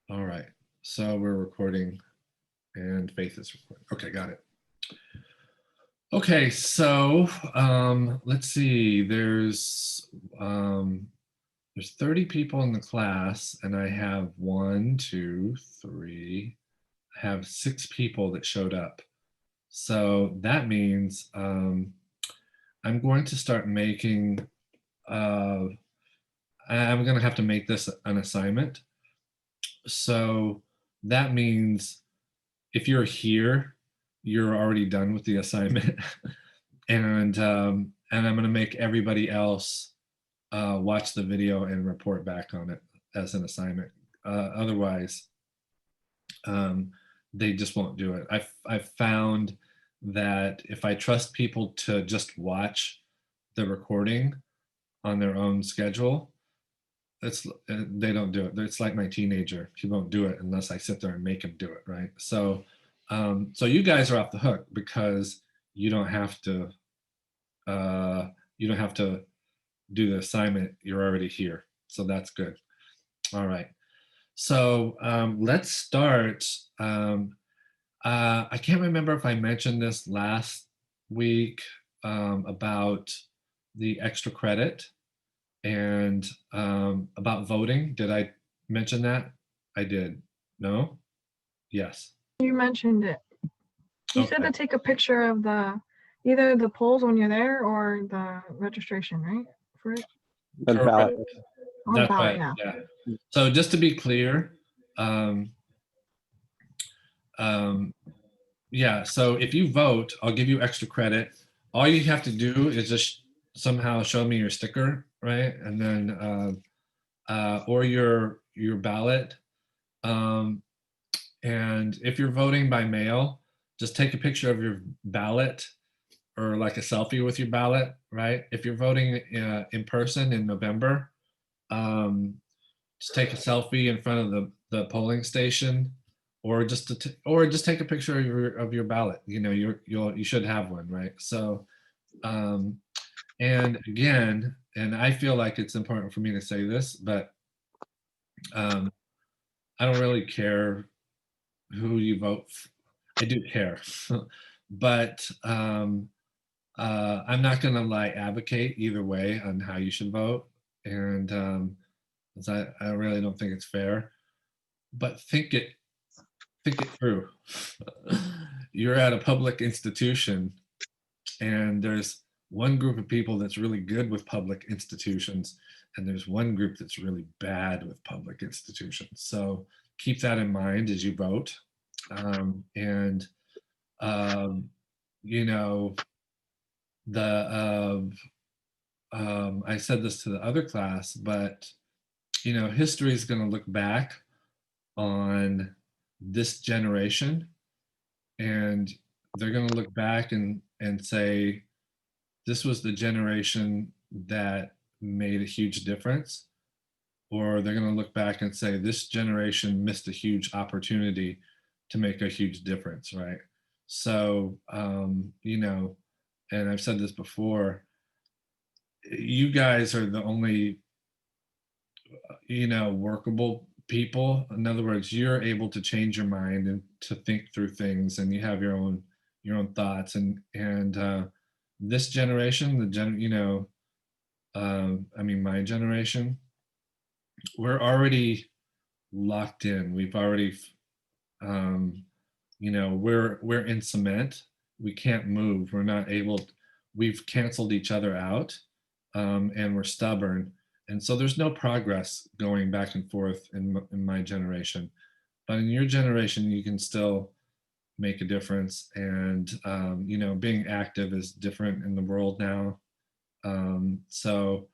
All right. So we're recording and Faith is recording. Okay, got it. Okay, so let's see. There's 30 people in the class, and I have one, two, three. I have 6 people that showed up. So that means I'm going to start making. Uh, I'm going to have to make this an assignment. So that means if you're here, you're already done with the assignment, and I'm going to make everybody else watch the video and report back on it as an assignment. Otherwise, um, they just won't do it. I've found that if I trust people to just watch the recording on their own schedule, they don't do it. It's like my teenager. He won't do it unless I sit there and make him do it, right? So you guys are off the hook because you don't have to uh, you don't have to do the assignment. You're already here, so that's good. All right. So let's start. I can't remember if I mentioned this last week about the extra credit and about voting. Did I mention that? I did. No? Yes. You mentioned it. You said Okay. to take a picture of either the polls when you're there or the registration, right? For it? The ballot. That's ballot, right. yeah. Yeah. So just to be clear, um, um, yeah. So if you vote, I'll give you extra credit. All you have to do is just somehow show me your sticker, right? And then or your ballot. Um, and if you're voting by mail, just take a picture of your ballot or like a selfie with your ballot, right? If you're voting in person in November, um, just take a selfie in front of the polling station, or or just take a picture of your ballot. You know, you should have one, right? So, um, and again, and I feel like it's important for me to say this, but um, I don't really care who you vote. I do care, but I'm not going to like advocate either way on how you should vote, and 'cause I really don't think it's fair. But think it through. You're at a public institution, and there's one group of people that's really good with public institutions, and there's one group that's really bad with public institutions. So keep that in mind as you vote. And um, you know, the I said this to the other class, but history is going to look back on this generation, and they're going to look back and say this was the generation that made a huge difference, or they're going to look back and say this generation missed a huge opportunity to make a huge difference, right? So and I've said this before, you guys are the only workable people. In other words, you're able to change your mind and to think through things, and you have your own thoughts. And this generation, I mean, my generation, we're already locked in. We've already, we're in cement. We can't move. We're not able. We've canceled each other out, and we're stubborn. And so there's no progress going back and forth in my generation. But in your generation, you can still make a difference. And being active is different in the world now. So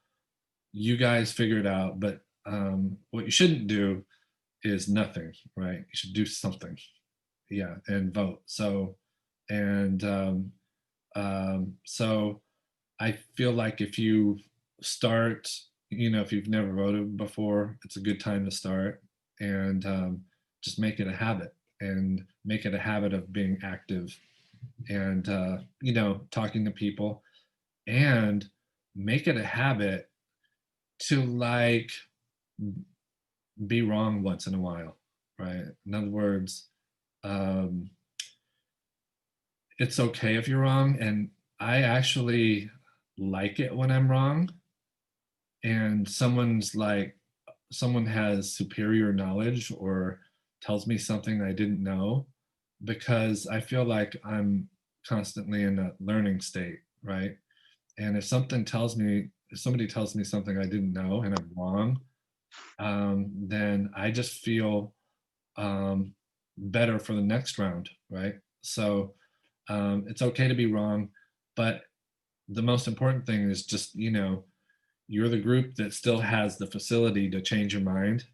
you guys figure it out. But what you shouldn't do is nothing, right? You should do something, yeah, and vote. So I feel like if you start, if you've never voted before, it's a good time to start, and just make it a habit, and make it a habit of being active, and talking to people, and make it a habit to like be wrong once in a while. right? In other words, it's okay if you're wrong. And I actually like it when I'm wrong and someone has superior knowledge or tells me something I didn't know, because I feel like I'm constantly in a learning state, right? And if somebody tells me something I didn't know and I'm wrong, then I just feel um, better for the next round, right? So it's okay to be wrong, but the most important thing is just, you're the group that still has the facility to change your mind,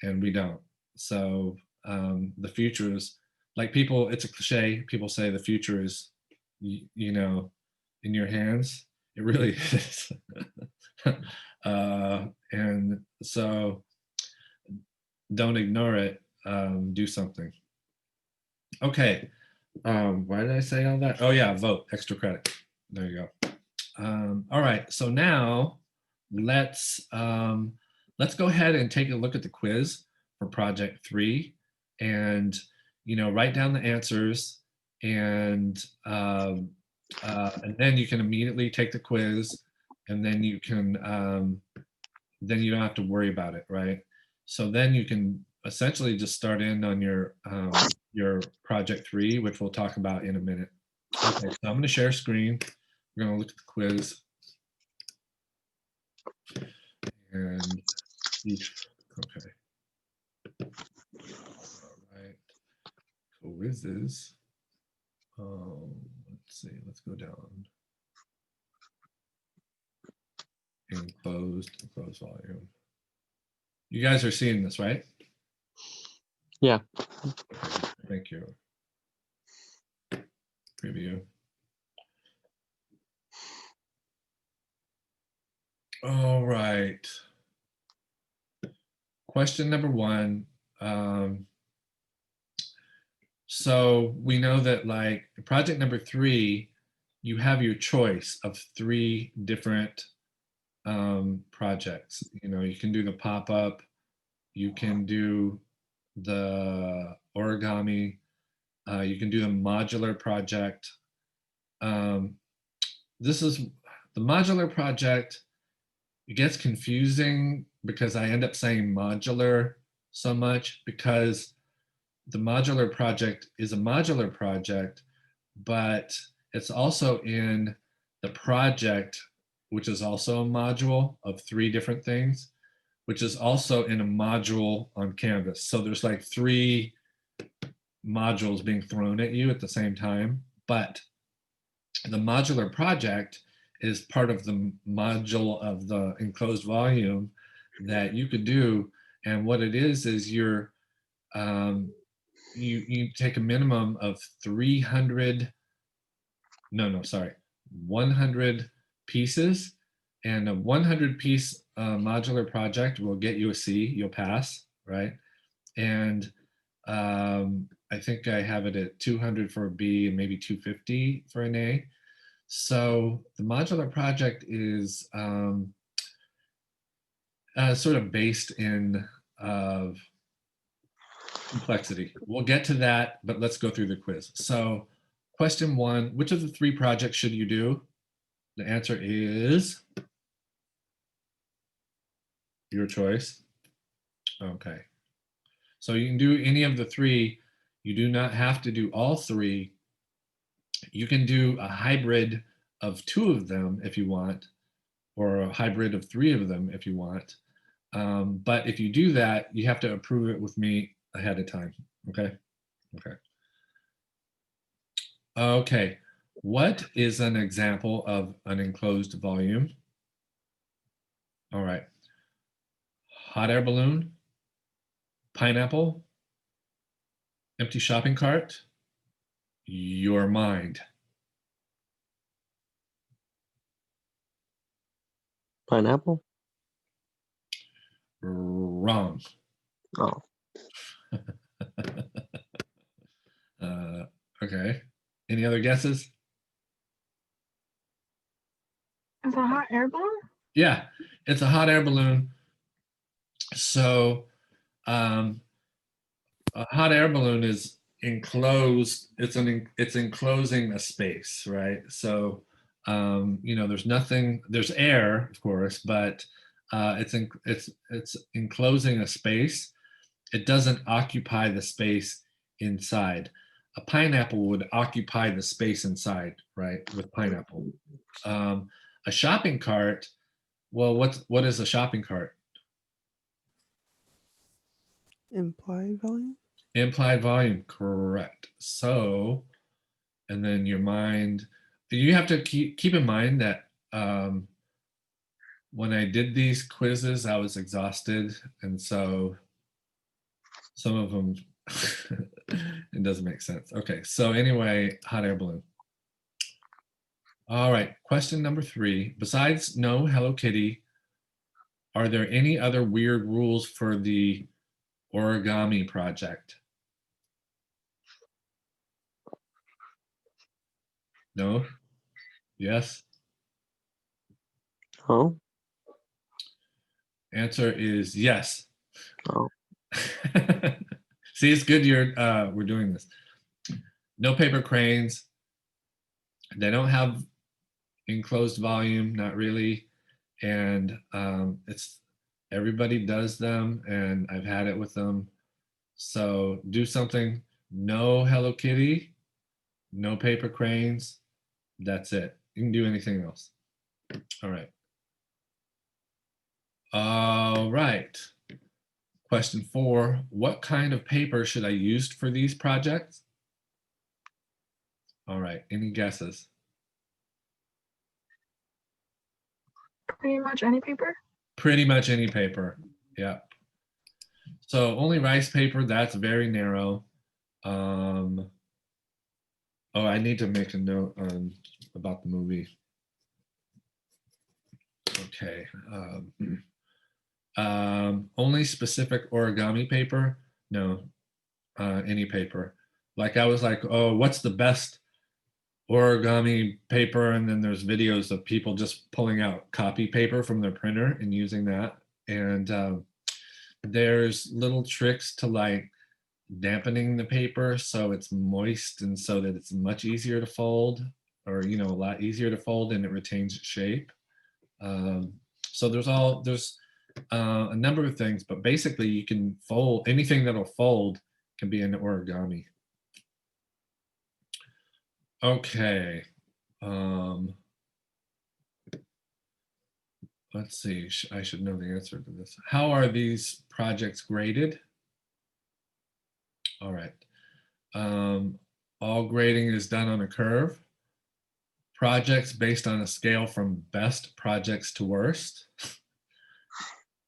and we don't. So the future is like people, it's a cliche. People say the future is, in your hands. It really is. And so don't ignore it. Do something. Okay. Why did I say all that? Oh yeah, vote, extra credit. There you go. All right, so now let's let's go ahead and take a look at the quiz for project 3, and write down the answers, and then you can immediately take the quiz, and then you can then you don't have to worry about it, right? So then you can essentially just start in on your project 3, which we'll talk about in a minute. Okay, so I'm going to share screen. We're going to look at the quiz. And okay. All right. Quizzes. Let's see. Let's go down. Enclosed volume. You guys are seeing this, right? Yeah. Okay, thank you. Preview. All right. Question number 1. So we know that like project number 3, you have your choice of 3 different projects. You can do the pop-up, you can do the origami, you can do the modular project. This is the modular project. It gets confusing because I end up saying modular so much, because the modular project is a modular project, but it's also in the project, which is also a module of 3 different things, which is also in a module on Canvas. So there's like 3 modules being thrown at you at the same time. But the modular project is part of the module of the enclosed volume that you could do. And what it is you take a minimum of 100 pieces, and a 100 piece modular project will get you a C. You'll pass, right? And I think I have it at 200 for a B and maybe 250 for an A. So the modular project is sort of based in complexity. We'll get to that, but let's go through the quiz. So question 1, which of the 3 projects should you do? The answer is your choice. Okay. So you can do any of the 3. You do not have to do all 3. You can do a hybrid of 2 of them if you want, or a hybrid of 3 of them if you want. But if you do that, you have to approve it with me ahead of time. Okay. Okay. Okay. What is an example of an enclosed volume? All right. Hot air balloon, pineapple, empty shopping cart, your mind. Pineapple? Wrong. Oh. Okay. Any other guesses? It's a hot air balloon? Yeah, it's a hot air balloon. So a hot air balloon is enclosed. It's enclosing a space, right? So, you know, there's nothing. There's air, of course, but it's enclosing a space. It doesn't occupy the space inside. A pineapple would occupy the space inside, right? With pineapple. Um, a shopping cart. Well, what is a shopping cart? Implied volume? Implied volume, correct. So, and then your mind, you have to keep in mind that when I did these quizzes, I was exhausted, and so some of them it doesn't make sense. Okay, so anyway, hot air balloon. All right, question number 3. Besides no Hello Kitty, are there any other weird rules for the origami project? No? Yes? Oh, Answer is yes. oh, See, it's good we're doing this. No paper cranes. They don't have enclosed volume, not really. And it's everybody does them, and I've had it with them. So do something. No Hello Kitty, no paper cranes. That's it. You can do anything else. All right. All right. Question 4, what kind of paper should I use for these projects? All right, any guesses? Pretty much any paper. Pretty much any paper, yeah. So only rice paper, that's very narrow. Oh, I need to make a note about the movie. Okay. Only specific origami paper? No, any paper. Like I was like, oh, what's the best origami paper? And then there's videos of people just pulling out copy paper from their printer and using that. And there's little tricks to like dampening the paper so it's moist and so that it's much easier to fold, or you know, a lot easier to fold, and it retains its shape. So there's a number of things, but basically you can fold anything that'll fold can be an origami. Okay. Let's see. I should know the answer to this. How are these projects graded? All right. All grading is done on a curve. Projects based on a scale from best projects to worst.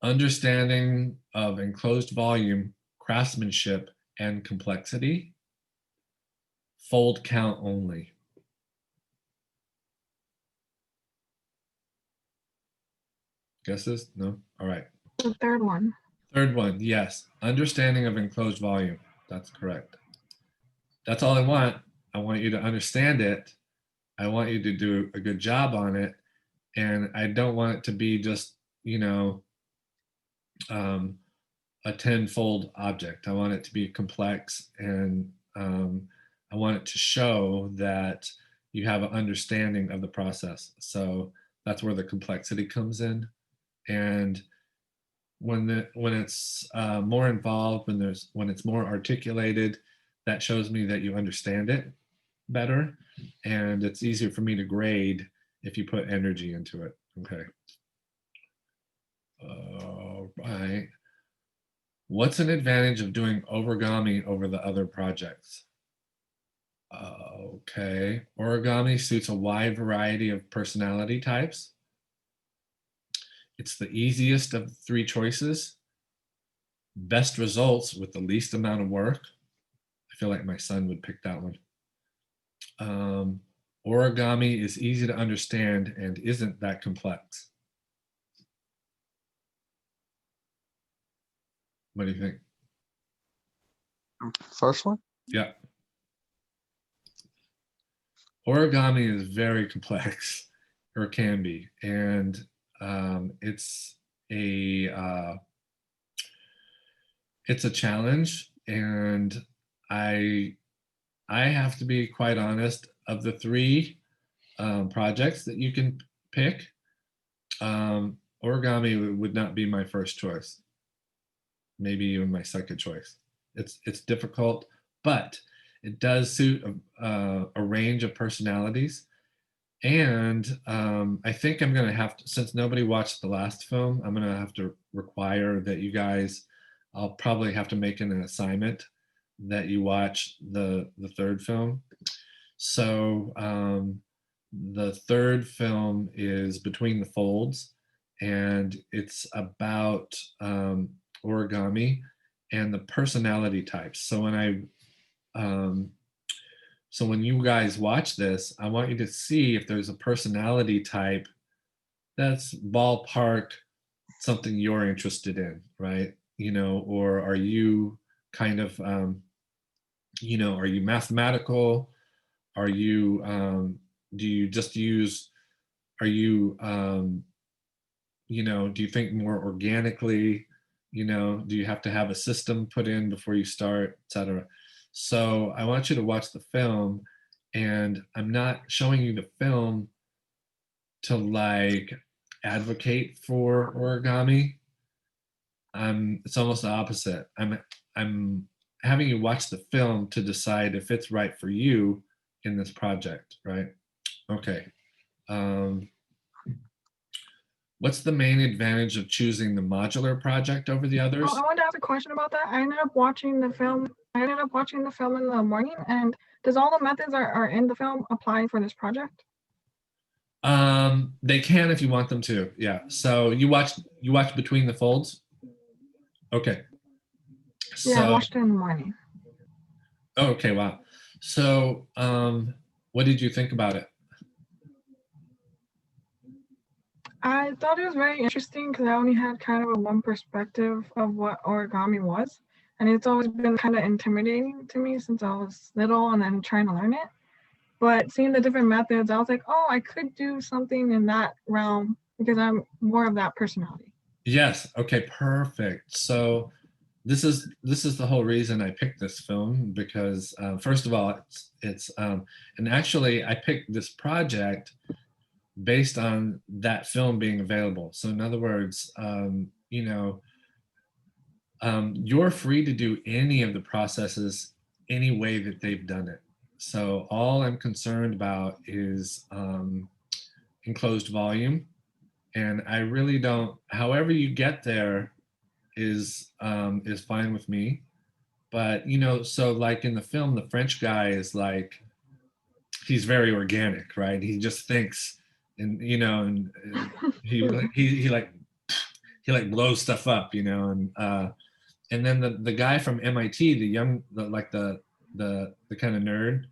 Understanding of enclosed volume, craftsmanship, and complexity. Fold count only. Guesses? No? All right. The third one. Third one, yes. Understanding of enclosed volume. That's correct. That's all I want. I want you to understand it. I want you to do a good job on it. And I don't want it to be just, you know, a 10-fold object. I want it to be complex, and I want it to show that you have an understanding of the process. So that's where the complexity comes in. And when it's more involved, when it's more articulated, that shows me that you understand it better, and it's easier for me to grade if you put energy into it. Okay. All right. What's an advantage of doing origami over the other projects? Okay. Origami suits a wide variety of personality types. It's the easiest of the 3 choices. Best results with the least amount of work. I feel like my son would pick that one. Origami is easy to understand and isn't that complex. What do you think? first one? Yeah. Origami is very complex, or can be, and it's a challenge. and I have to be quite honest. Of the three projects that you can pick, origami would not be my first choice. Maybe even my second choice. It's difficult, but it does suit a range of personalities. And I think I'm gonna have to, since nobody watched the last film, I'm gonna have to require that you guys, I'll probably have to make an assignment that you watch the third film. So the third film is Between the Folds, and it's about origami and the personality types. So when you guys watch this, I want you to see if there's a personality type that's ballpark something you're interested in, right? You know, or are you kind of, are you mathematical? Are you, do you just use, are you, do you think more organically? Do you have to have a system put in before you start, etc.? So I want you to watch the film, and I'm not showing you the film to like advocate for origami. It's almost the opposite. I'm having you watch the film to decide if it's right for you in this project, right? Okay. What's the main advantage of choosing the modular project over the others? Oh, I wanted to ask a question about that. I ended up watching the film. I ended up watching the film in the morning. And does all the methods are in the film apply for this project? They can if you want them to. Yeah. So you watched Between the Folds? Okay. Yeah, I So watched it in the morning. okay, wow. So what did you think about it? I thought it was very interesting because I only had kind of a one perspective of what origami was. And it's always been kind of intimidating to me since I was little and then trying to learn it. But seeing the different methods, I was like, oh, I could do something in that realm because I'm more of that personality. Yes. Okay, perfect. So this is the whole reason I picked this film, because first of all, it's and actually I picked this project based on that film being available. So in other words, you're free to do any of the processes any way that they've done it. So all I'm concerned about is enclosed volume, and I really don't. However you get there is fine with me. But so like in the film, the French guy is like, he's very organic, right? He just thinks, and he like blows stuff up, and then the guy from MIT, the kind of nerd,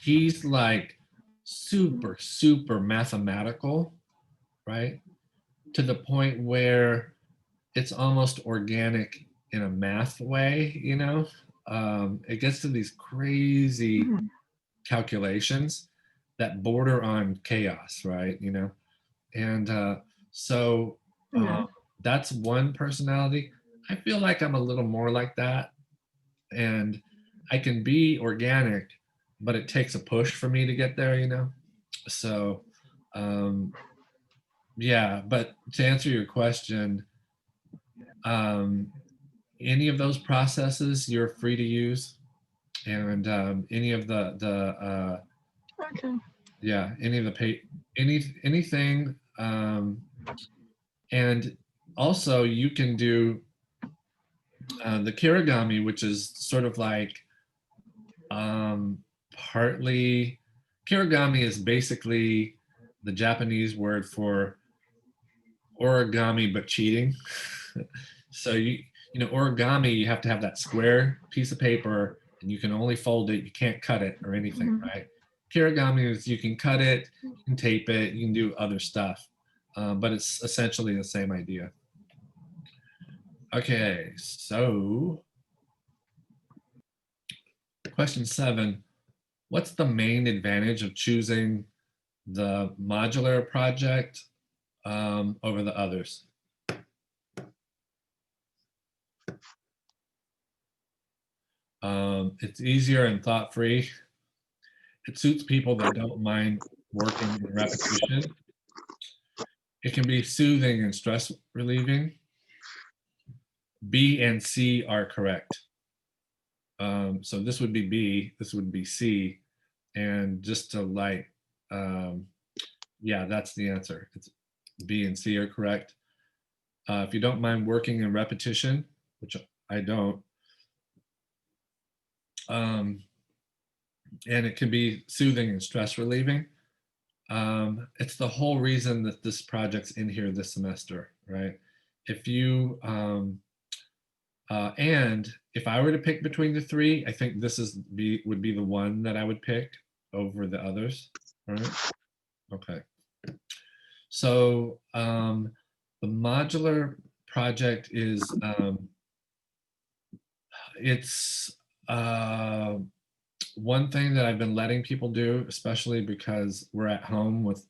he's like super mathematical, right? To the point where it's almost organic in a math way, it gets to these crazy Mhm. calculations that border on chaos, right? And so Yeah. that's one personality. I feel like I'm a little more like that, and I can be organic, but it takes a push for me to get there. So um, yeah, but to answer your question, um, any of those processes you're free to use, and any of the Okay. yeah, any of the anything, and also you can do the kirigami, which is sort of like partly, kirigami is basically the Japanese word for origami but cheating. So origami, you have to have that square piece of paper, and you can only fold it, you can't cut it or anything, Mhm. right? Kirigami is you can cut it, you can tape it, you can do other stuff, but it's essentially the same idea. Okay, so question 7, what's the main advantage of choosing the modular project over the others? It's easier and thought-free. It suits people that don't mind working in repetition. It can be soothing and stress relieving. B and C are correct. So this would be B, this would be C. And just to like, yeah, that's the answer. It's B and C are correct. If you don't mind working in repetition, which I don't, and it can be soothing and stress relieving. It's the whole reason that this project's in here this semester, right? If you, and if I were to pick between the three, I think this would be the one that I would pick over the others, all right? Okay. So the modular project is, it's one thing that I've been letting people do, especially because we're at home with,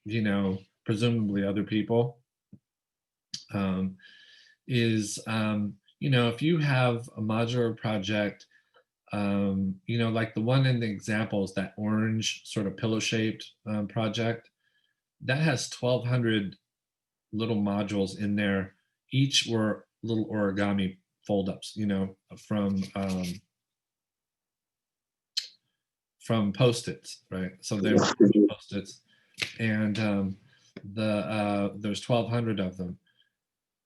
you know, presumably other people, is, you know, if you have a modular project, you know, like the one in the examples, that orange sort of pillow-shaped project, that has 1,200 little modules in there. Each were little origami fold-ups, you know, from Post-its, right? So they were Post-its, and there's 1,200 of them.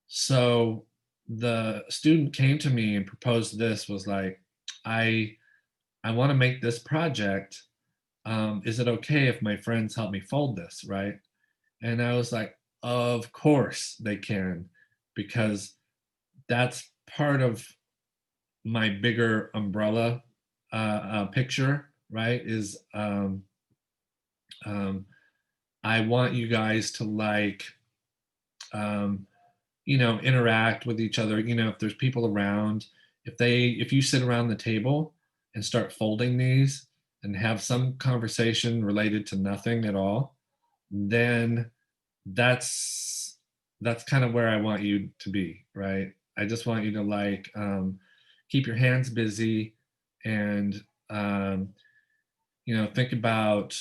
So the student came to me and proposed this, was like, I want to make this project. Is it okay if my friends help me fold this, right? And I was like, of course they can, because that's part of my bigger umbrella picture, right? Is I want you guys to like, you know, interact with each other. You know, if there's people around, if you sit around the table and start folding these and have some conversation related to nothing at all, then that's kind of where I want you to be, right? I just want you to like keep your hands busy and you know, think about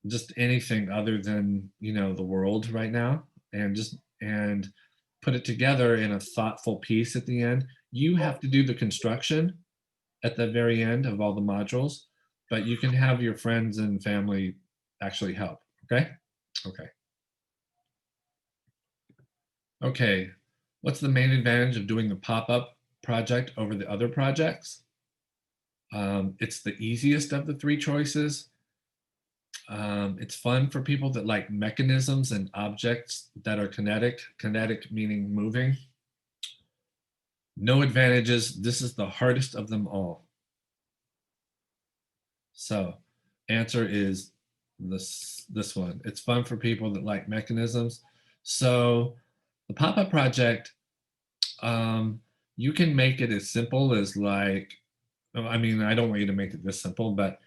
just anything other than, you know, the world right now, and just put it together in a thoughtful piece at the end. You have to do the construction at the very end of all the modules, but you can have your friends and family actually help. Okay. Okay. Okay. What's the main advantage of doing the pop-up project over the other projects? It's the easiest of the three choices. It's fun for people that like mechanisms and objects that are kinetic, kinetic meaning moving. No advantages. This is the hardest of them all. So answer is this one. It's fun for people that like mechanisms. So the pop-up project, you can make it as simple as like, I mean, I don't want you to make it this simple, but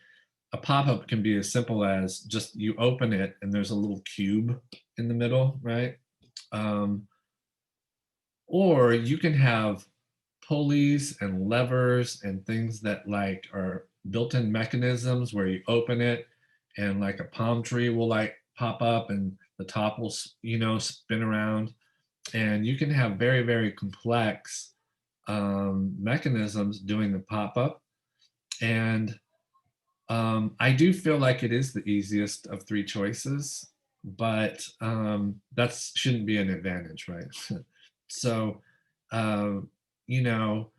a pop-up can be as simple as just you open it and there's a little cube in the middle, right? Or you can have pulleys and levers and things that like are built-in mechanisms where you open it and like a palm tree will like pop up and the top will, you know, spin around. And you can have very, very complex mechanisms doing the pop-up. And I do feel like it is the easiest of three choices, but that shouldn't be an advantage, right? So, you know,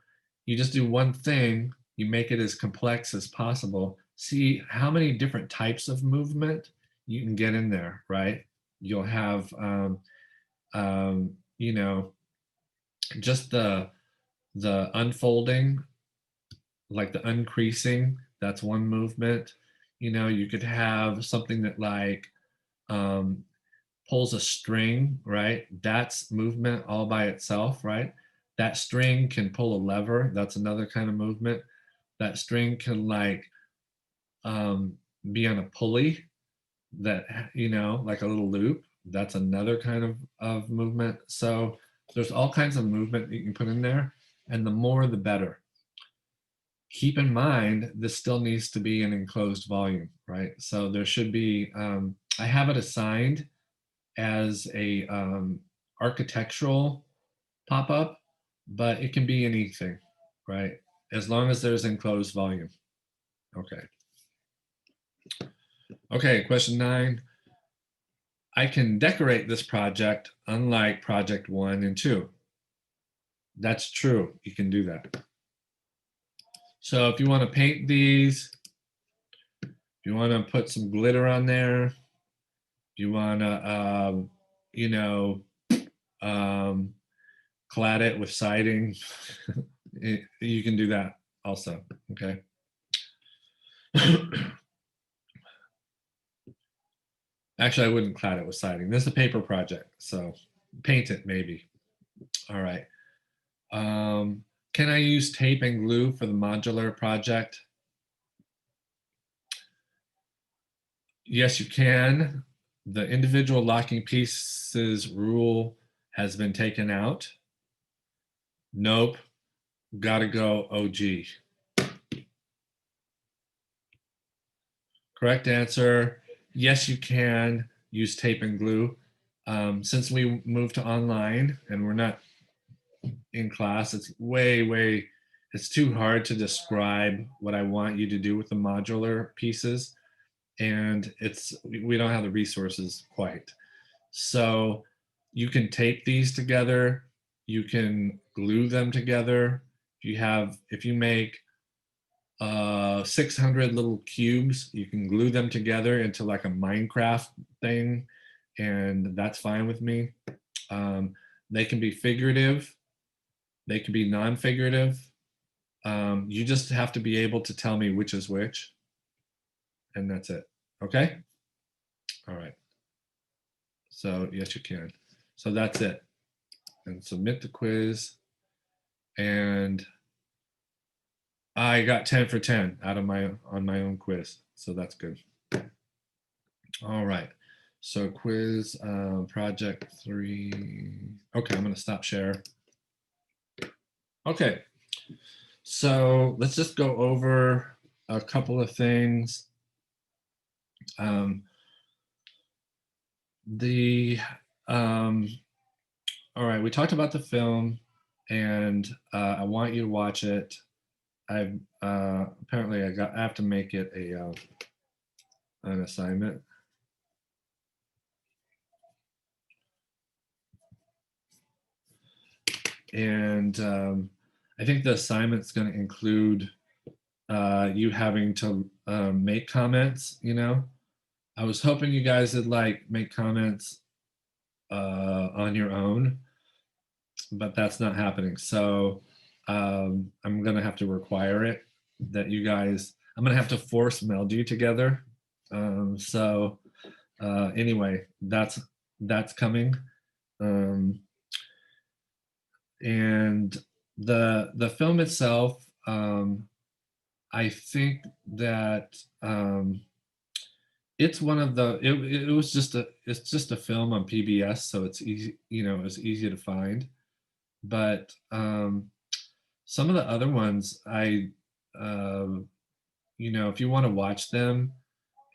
you just do one thing, you make it as complex as possible. See how many different types of movement you can get in there, right? You'll have, you know, just the unfolding, like the uncreasing, that's one movement. You know, you could have something that like pulls a string, right? That's movement all by itself, right? That string can pull a lever. That's another kind of movement. That string can like be on a pulley that, you know, like a little loop. That's another kind of movement. So there's all kinds of movement that you can put in there, and the more the better. keep in mind, this still needs to be an enclosed volume, right? So there should be, I have it assigned as a architectural pop-up, but it can be anything, right? As long as there's enclosed volume. Okay. Okay, question 9. I can decorate this project unlike project 1 and 2. That's true. You can do that. So if you want to paint these, if you want to put some glitter on there, if you want to, you know, clad it with siding, you can do that also. Okay. Actually, I wouldn't clad it with siding. This is a paper project, so paint it maybe. All right. Can I use tape and glue for the modular project? Yes, you can. The individual locking pieces rule has been taken out. Nope. Gotta go OG. Correct answer. Yes, you can use tape and glue. Since we moved to online and we're not in class, it's it's too hard to describe what I want you to do with the modular pieces. And we don't have the resources quite. So you can tape these together. You can glue them together. If you make 600 little cubes, you can glue them together into like a Minecraft thing, and that's fine with me. They can be figurative. They can be non-figurative. You just have to be able to tell me which is which, and that's it. Okay? All right. So yes, you can. So that's it. And submit the quiz. And I got 10 for 10 on my own quiz. So that's good. All right. So quiz project 3. Okay, I'm going to stop share. Okay. So let's just go over a couple of things. All right, we talked about the film, and I want you to watch it. Apparently I have to make it an assignment. And I think the assignment's going to include you having to make comments. I was hoping you guys would make comments on your own, but that's not happening. So I'm going to have to require it that you guys, I'm going to have to force meld you together. Anyway, that's coming. And the film itself, I think that it's one of the it's just a film on PBS, so it's easy, it's easy to find. But some of the other ones, if you want to watch them,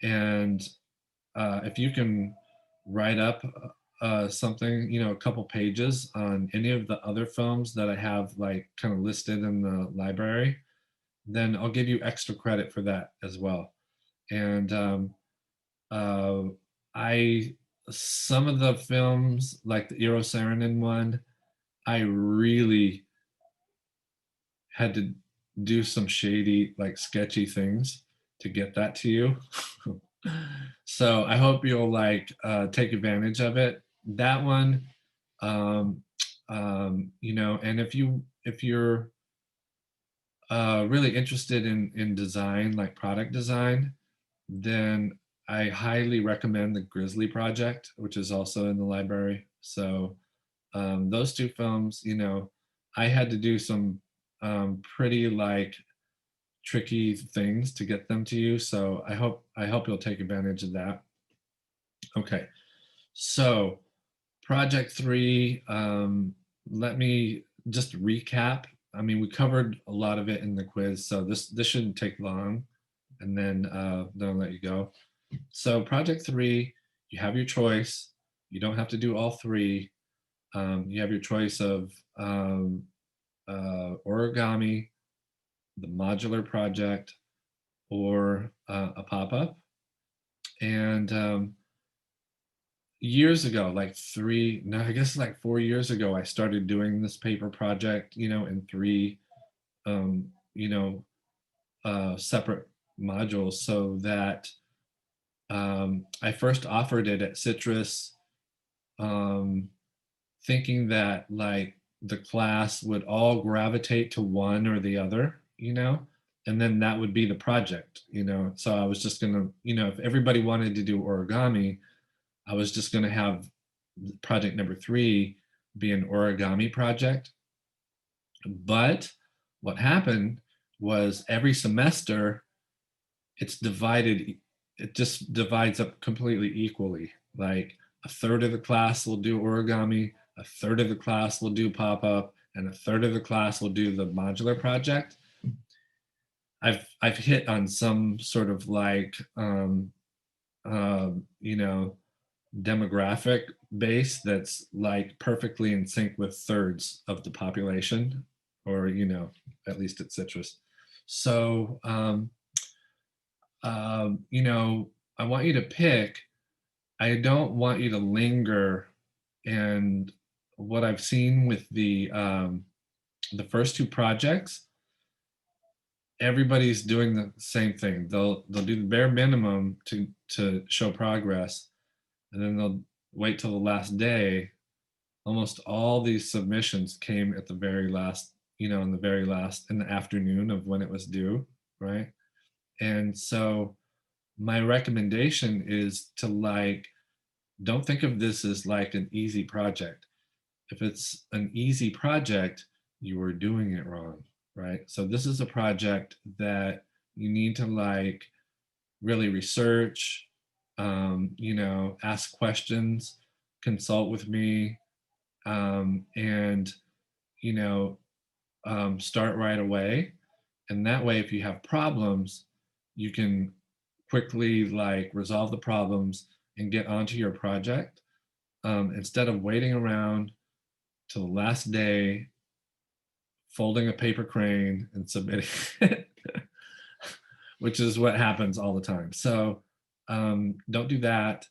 and if you can write up something, a couple pages on any of the other films that I have kind of listed in the library, then I'll give you extra credit for that as well. And some of the films, like the Eero Saarinen one, I really had to do some shady, sketchy things to get that to you. So I hope you'll take advantage of it. That one, and if you're really interested in design, like product design, then I highly recommend the Grizzly Project, which is also in the library. So those two films, I had to do some pretty tricky things to get them to you. So I hope you'll take advantage of that. Okay, so project 3, let me just recap I mean, we covered a lot of it in the quiz, so this shouldn't take long, and then I'll let you go. So project 3, you have your choice. You don't have to do all 3. You have your choice of origami, the modular project, or a pop-up. And years ago, like 3, no, I guess like 4 years ago, I started doing this paper project, in 3, you know, separate modules, so that I first offered it at Citrus, um, thinking that like the class would all gravitate to one or the other, and then that would be the project, So I was just gonna, if everybody wanted to do origami, I was just gonna have project number 3 be an origami project. But what happened was every semester it's divided, it just divides up completely equally. Like a third of the class will do origami, a third of the class will do pop-up, and a third of the class will do the modular project. I've hit on some sort of like demographic base that's like perfectly in sync with thirds of the population, or at least at Citrus. So I want you to pick. I don't want you to linger. And what I've seen with the first 2 projects, everybody's doing the same thing. They'll do the bare minimum to show progress, and then they'll wait till the last day. Almost all these submissions came at the very last, in the afternoon of when it was due, right? And so my recommendation is to like, don't think of this as like an easy project. If it's an easy project, you are doing it wrong, right? So this is a project that you need to like really research, ask questions, consult with me, and start right away. And that way, if you have problems, you can quickly like resolve the problems and get onto your project, instead of waiting around till the last day, folding a paper crane and submitting it, which is what happens all the time. So don't do that.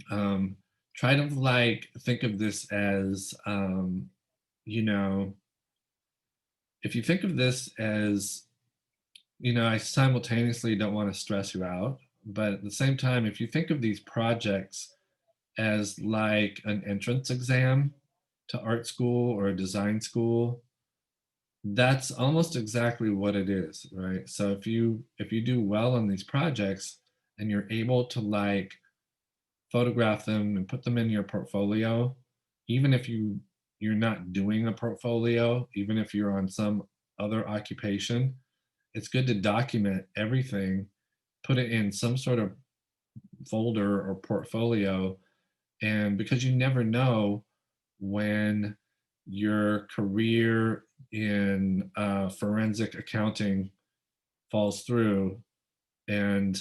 Try to like think of this as, if you think of this as, I simultaneously don't want to stress you out, but at the same time, if you think of these projects as like an entrance exam to art school or a design school, that's almost exactly what it is, right? So if you do well on these projects and you're able to like photograph them and put them in your portfolio, even if you're not doing a portfolio, even if you're on some other occupation, it's good to document everything, put it in some sort of folder or portfolio. And because you never know when your career in forensic accounting falls through, and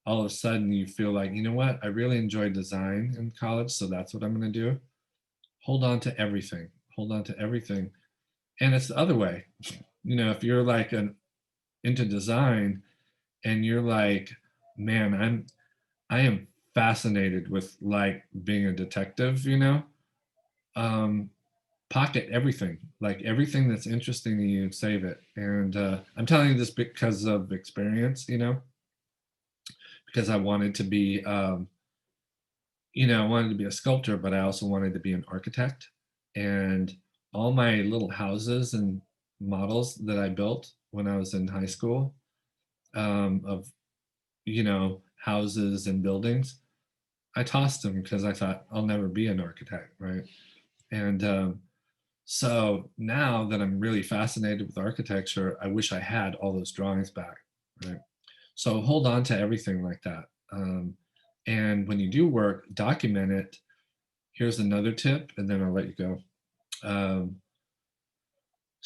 all of a sudden you feel like, you know what, I really enjoyed design in college, so that's what I'm going to do. Hold on to everything. Hold on to everything. And it's the other way. If you're like into design and you're like, man, I am fascinated with like being a detective, pocket everything, like everything that's interesting to you, save it. And I'm telling you this because of experience, because I wanted to be, I wanted to be a sculptor, but I also wanted to be an architect. And all my little houses and models that I built when I was in high school, of, houses and buildings, I tossed them because I thought I'll never be an architect, right? And so now that I'm really fascinated with architecture, I wish I had all those drawings back, right? So hold on to everything like that. And when you do work, document it. Here's another tip, and then I'll let you go.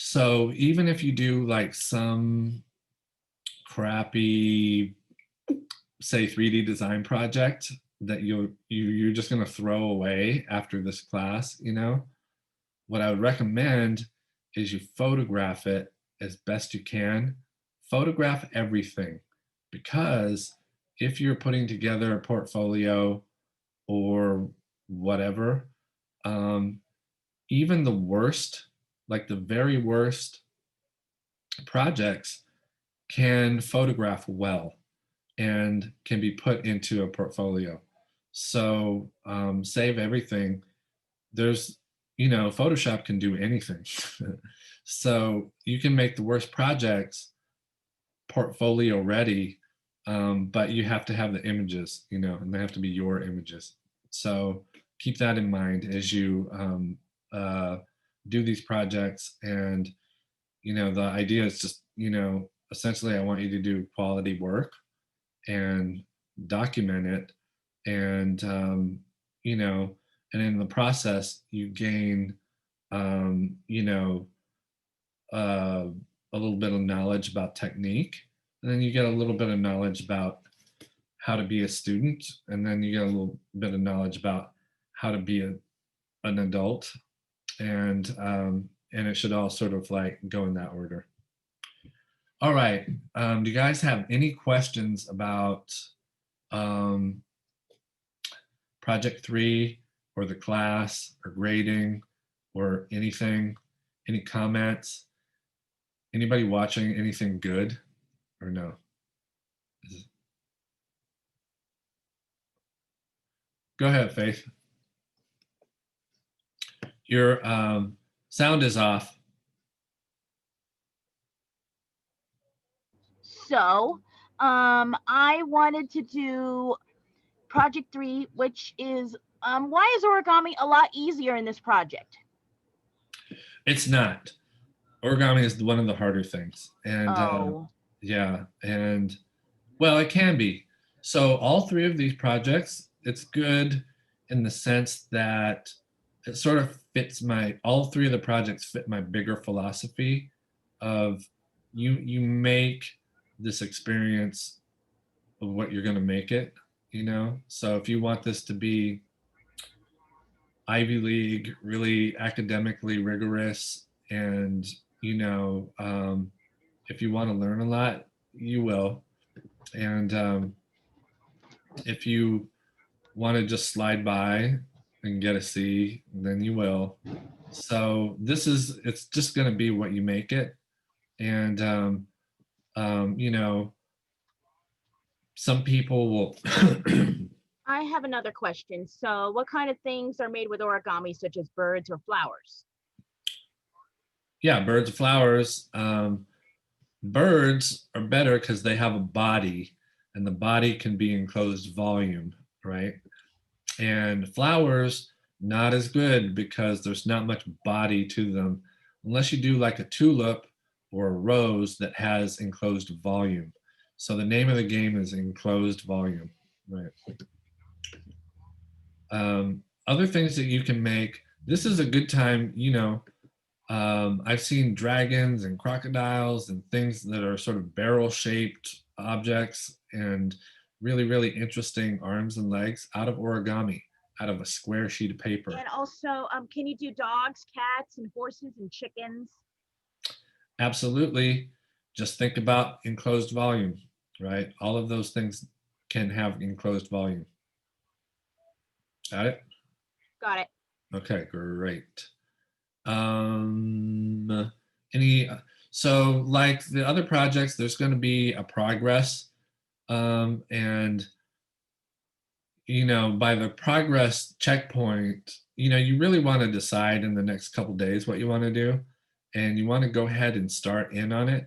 So even if you do like some crappy, say 3D design project that you're just going to throw away after this class, you know, what I would recommend is you photograph it as best you can. Photograph everything, because if you're putting together a portfolio or whatever, um, even the worst, like the very worst projects can photograph well and can be put into a portfolio. So save everything. There's, you know, Photoshop can do anything. So you can make the worst projects portfolio ready, but you have to have the images, you know, and they have to be your images. So keep that in mind as you do these projects. And, you know, the idea is just, you know, essentially I want you to do quality work and document it. And, you know, and in the process, you gain, you know, uh, a little bit of knowledge about technique. And then you get a little bit of knowledge about how to be a student. And then you get a little bit of knowledge about how to be an adult. And it should all sort of like go in that order. All right. Do you guys have any questions about um, project 3 or the class or grading or anything? Any comments? Anybody watching anything good or no? Go ahead, Faith. Your sound is off. So I wanted to do project 3, which is why is origami a lot easier in this project? It's not. Origami is one of the harder things. And yeah, and well, it can be. So all 3 of these projects, it's good in the sense that it sort of fits all 3 of the projects fit my bigger philosophy of you make this experience of what you're going to make it, you know? So if you want this to be Ivy League, really academically rigorous, and, you know, if you want to learn a lot, you will. And if you want to just slide by and get a C, then you will. So it's just going to be what you make it. And, you know, some people will. I have another question. So what kind of things are made with origami, such as birds or flowers? Yeah, birds, flowers. Birds are better because they have a body, and the body can be enclosed volume, right? And flowers, not as good because there's not much body to them, unless you do like a tulip or a rose that has enclosed volume. So the name of the game is enclosed volume, right? Other things that you can make, this is a good time, you know, I've seen dragons and crocodiles and things that are sort of barrel-shaped objects and really, really interesting arms and legs out of origami, out of a square sheet of paper. And also, can you do dogs, cats, and horses and chickens? Absolutely. Just think about enclosed volume, right? All of those things can have enclosed volume. Got it? Got it. Okay, great. So like the other projects, there's going to be a progress, and you know, by the progress checkpoint, you know, you really want to decide in the next couple days what you want to do, and you want to go ahead and start in on it.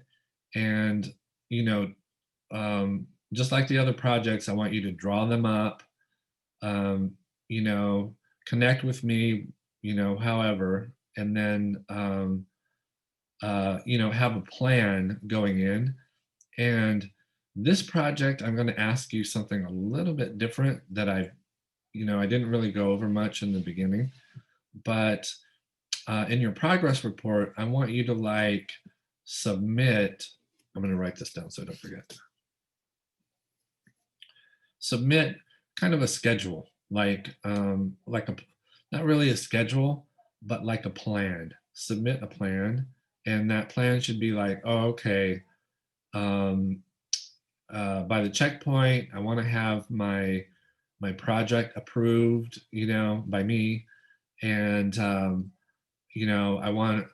And you know, just like the other projects, I want you to draw them up, you know, connect with me, you know, however, and then you know, have a plan going in. And this project, I'm going to ask you something a little bit different that you know, I didn't really go over much in the beginning, but in your progress report, I want you to like submit. I'm going to write this down so I don't forget. Submit kind of a schedule, like a not really a schedule, but like a plan. Submit a plan, and that plan should be like, oh, okay. By the checkpoint, I want to have my project approved, by me, and I want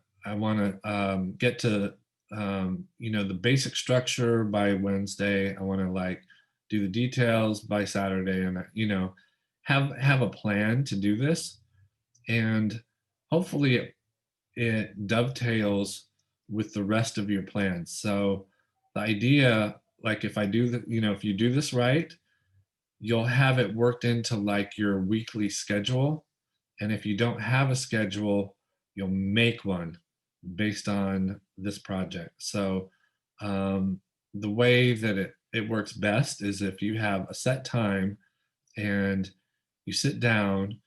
to get to the basic structure by Wednesday. I want to like do the details by Saturday, and have a plan to do this, and hopefully it dovetails with the rest of your plans. So the idea, like if if you do this right, you'll have it worked into like your weekly schedule. And if you don't have a schedule, you'll make one based on this project. So the way that it works best is if you have a set time and you sit down,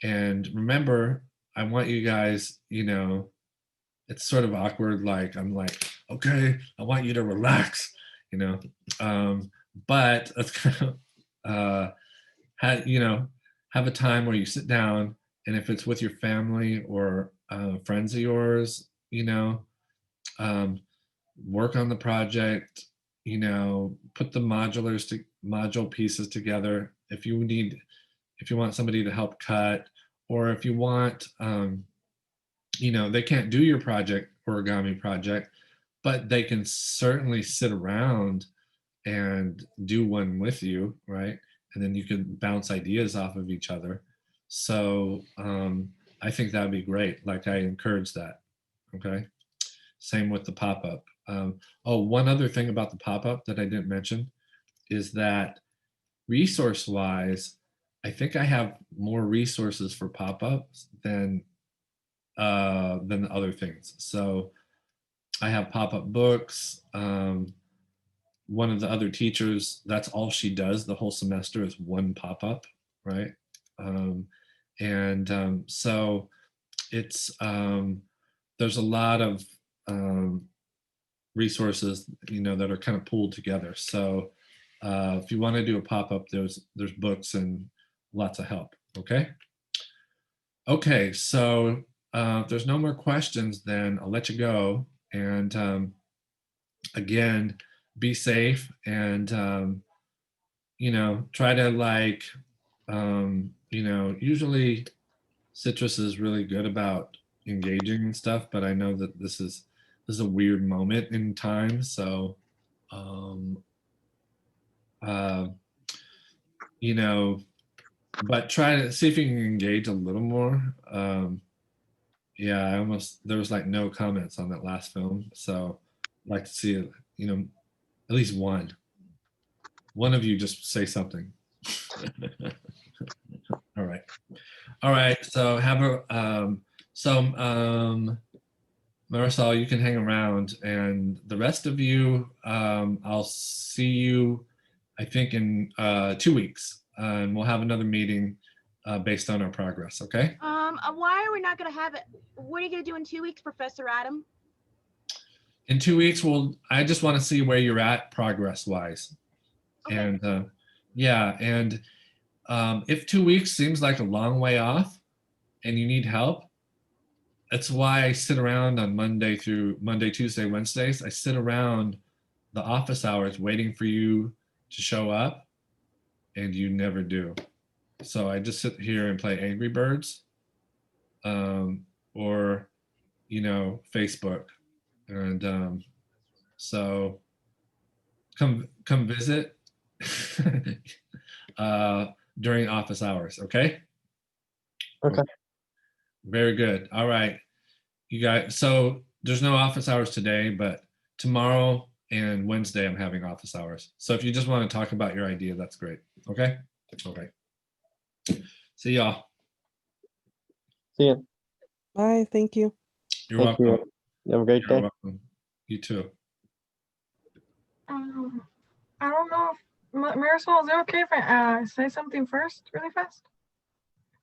and remember, I want you guys, it's sort of awkward. Like I'm like, okay, I want you to relax, but let's kind of have a time where you sit down, and if it's with your family or friends of yours, work on the project, put the module pieces together. If you want somebody to help cut, or if you want, they can't do your origami project, but they can certainly sit around and do one with you, right? And then you can bounce ideas off of each other. So I think that would be great. Like I encourage that. Okay. Same with the pop-up. One other thing about the pop-up that I didn't mention is that resource-wise, I think I have more resources for pop-ups than the other things. So I have pop-up books. One of the other teachers, that's all she does the whole semester is one pop-up, right? So it's there's a lot of resources that are kind of pooled together. So if you want to do a pop-up, there's books and lots of help. Okay, so if there's no more questions, then I'll let you go. And again, be safe, and try to like usually Citrus is really good about engaging and stuff, but I know that this is a weird moment in time. So but try to see if you can engage a little more. Yeah, there was like no comments on that last film, so I'd like to see it, at least one of you just say something. All right, so have a Marisol, you can hang around, and the rest of you, I'll see you, I think, in 2 weeks, and we'll have another meeting based on our progress. Okay. Why are we not going to have it? What are you going to do in 2 weeks, Professor Adam? In 2 weeks, I just want to see where you're at progress wise. Okay. And yeah, and if 2 weeks seems like a long way off and you need help, that's why I sit around on Monday, Tuesday, Wednesdays. I sit around the office hours waiting for you to show up, and you never do. So I just sit here and play Angry Birds, or Facebook, and so come visit during office hours. Okay. Very good. All right, you guys. So there's no office hours today, but tomorrow and Wednesday I'm having office hours. So if you just want to talk about your idea, that's great. Okay. See y'all. See ya. Bye. Thank you. You're Thank welcome. you. Have a great day. Welcome. You too. I don't know if Marisol, is it okay if I say something first, really fast?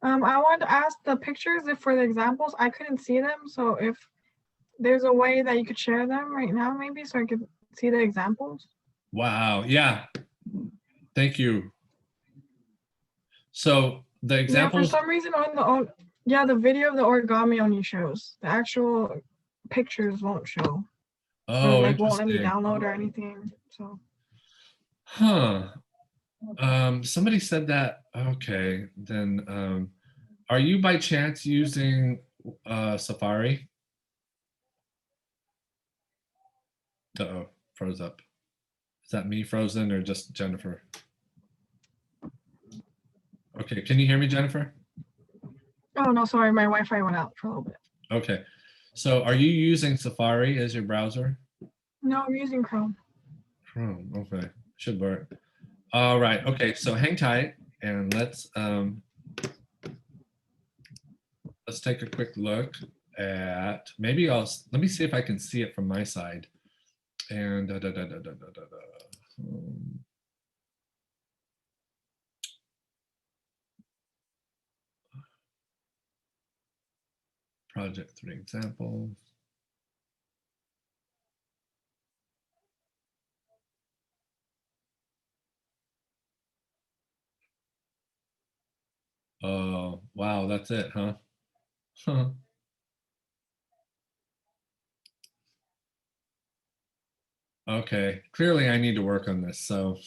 I wanted to ask the pictures if for the examples, I couldn't see them. So if there's a way that you could share them right now, maybe, so I could see the examples. Wow. Yeah. Thank you. So the Yeah, for examples, some reason yeah, the video of the origami only shows. The actual pictures won't show. Or oh, like won't let me interesting. download or anything. So Huh. Somebody said that. Okay, then are you by chance using Safari? Uh-oh, froze up. Is that me frozen or just Jennifer? Okay, can you hear me, Jennifer? oh no, sorry, my Wi-Fi went out for a little bit. Okay, so are you using Safari as your browser? No, I'm using Chrome. Chrome, okay, should work. All right, okay, so hang tight and let's take a quick look at, maybe let me see if I can see it from my side. And project 3 examples. Oh, wow, that's it, huh? Huh. Okay, clearly I need to work on this, so.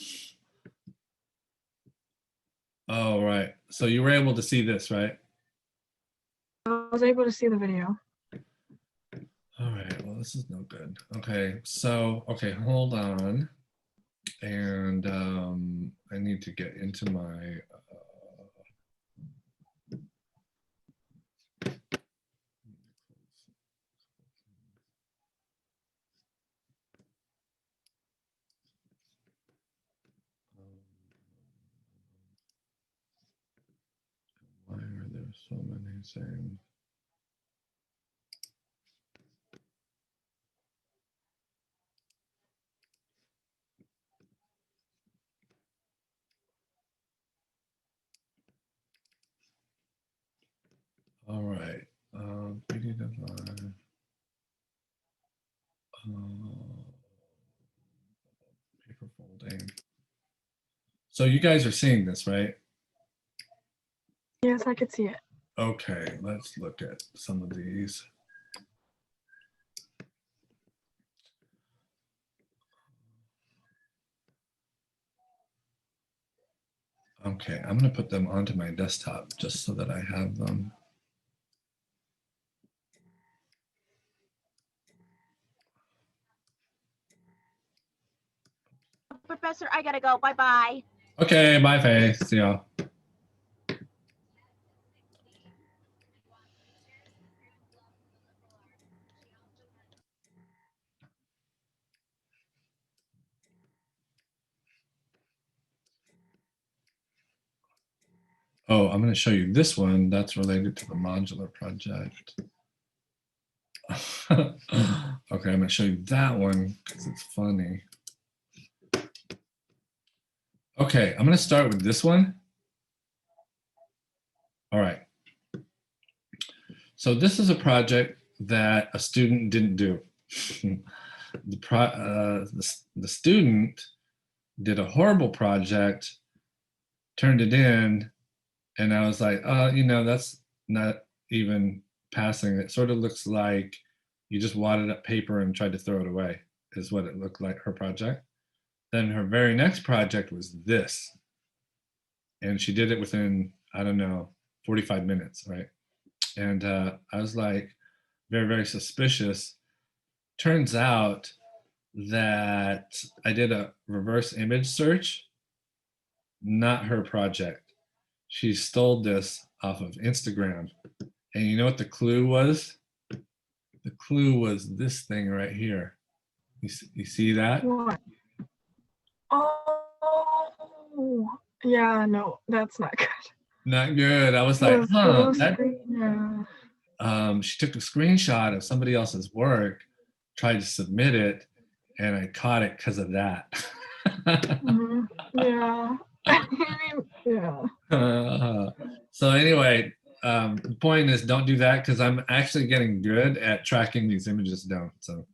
Oh, right. So you were able to see this, right? I was able to see the video. All right, well, this is no good. Okay, so, okay, hold on. And I need to get into my, why are there so many saying? All right, PD deadline. Paper folding. So you guys are seeing this, right? Yes, I could see it. Okay, let's look at some of these. Okay, I'm gonna put them onto my desktop just so that I have them. Professor, I gotta go. Bye-bye. Okay, bye, Faye. See y'all. Oh, I'm going to show you this one that's related to the modular project. Okay, I'm going to show you that one because it's funny. Okay, I'm going to start with this one. All right. So this is a project that a student didn't do. The student did a horrible project, turned it in, and I was like, you know, that's not even passing. It sort of looks like you just wadded up paper and tried to throw it away, is what it looked like, her project. Then her very next project was this. And she did it within, I don't know, 45 minutes, right? And I was like, very, very suspicious. Turns out that I did a reverse image search, not her project. She stole this off of Instagram. And you know what the clue was? The clue was this thing right here. You see that? What? Oh, yeah, no, that's not good. Not good. I was like, The huh. blue That, screen, yeah. she took a screenshot of somebody else's work, tried to submit it, and I caught it because of that. Mhm. Yeah. I mean, yeah. So anyway, the point is don't do that because I'm actually getting good at tracking these images down. So,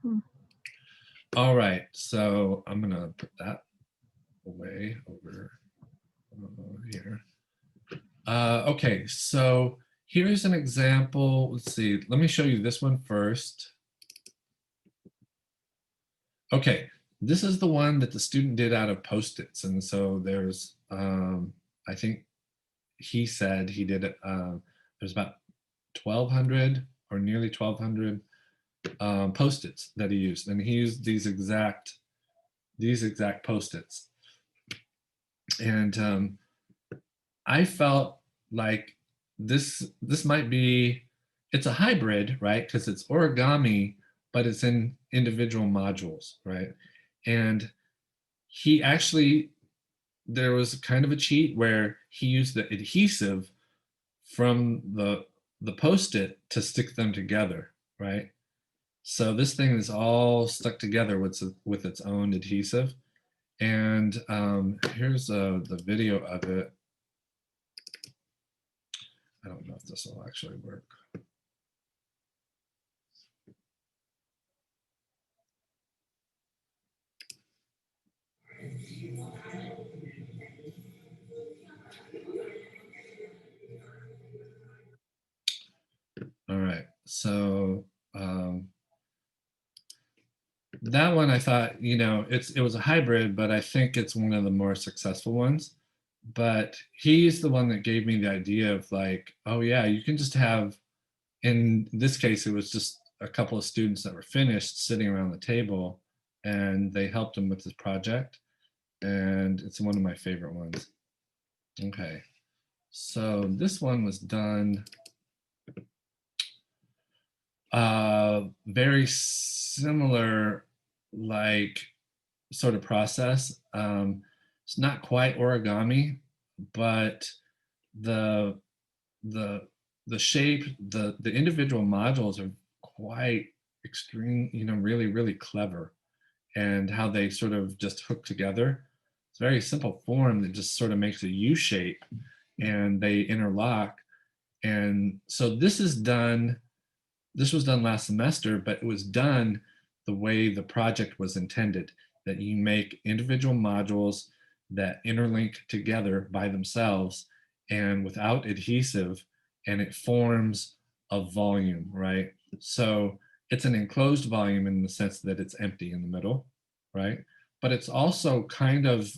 Hmm. all right. So I'm gonna put that away over here. Okay, so here's an example. Let's see. Let me show you this one first. Okay, this is the one that the student did out of Post-its, and so there's, I think he said he did it. There's about 1,200 or nearly 1,200 Post-its that he used, and he used these exact Post-its. And I felt like this might be, it's a hybrid, right? Because it's origami, but it's in individual modules, right? And he actually, there was kind of a cheat where he used the adhesive from the Post-it to stick them together, right? So this thing is all stuck together with its own adhesive. And here's the video of it. I don't know if this will actually work. All right, so that one I thought, you know, it was a hybrid, but I think it's one of the more successful ones. But he's the one that gave me the idea of like, oh yeah, you can just have, in this case, it was just a couple of students that were finished sitting around the table and they helped him with this project. And it's one of my favorite ones. Okay, so this one was done very similar, like sort of process. It's not quite origami, but the the the shape, the individual modules are quite extreme, you know, really clever, and how they sort of just hook together. It's a very simple form that just sort of makes a U shape, and they interlock. And so this is done. This was done last semester, but it was done the way the project was intended, that you make individual modules that interlink together by themselves and without adhesive, and it forms a volume, right? So it's an enclosed volume in the sense that it's empty in the middle, right? But it's also kind of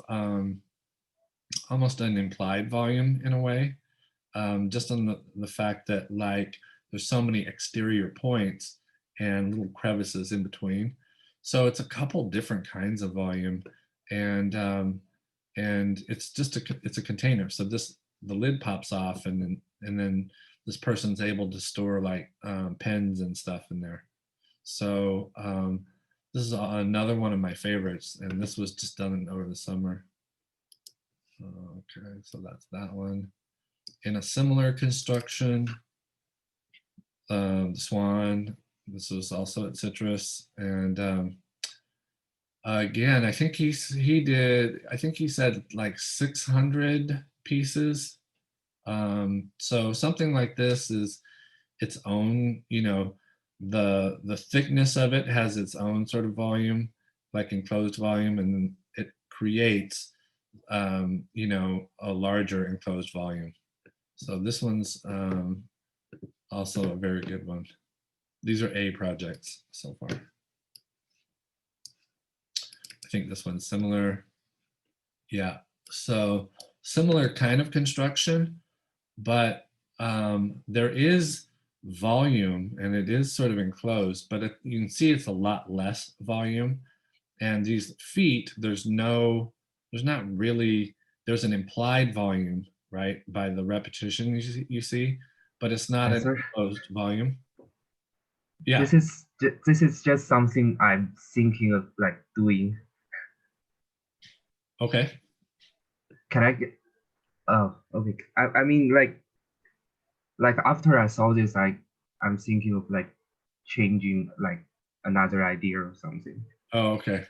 almost an implied volume in a way, just on the fact that like there's so many exterior points and little crevices in between. So it's a couple different kinds of volume, and it's just it's a container. So the lid pops off, and then this person's able to store like pens and stuff in there. So this is another one of my favorites, and this was just done over the summer. Okay, so that's that one. In a similar construction, the Swan, this was also at Citrus. And again, I think he said like 600 pieces. So something like this is its own, you know, the thickness of it has its own sort of volume, like enclosed volume, and it creates, you know, a larger enclosed volume. So this one's also a very good one. These are A projects so far. I think this one's similar. Yeah, so similar kind of construction, but there is volume and it is sort of enclosed, but you can see it's a lot less volume. And these feet, there's not really, there's an implied volume, right, by the repetition you see, but it's not an Sir, enclosed volume. Yeah. this is just something I'm thinking of like doing. Okay. Can I get? Oh, okay. I mean like after I saw this, I'm thinking of like changing like another idea or something. Oh, okay.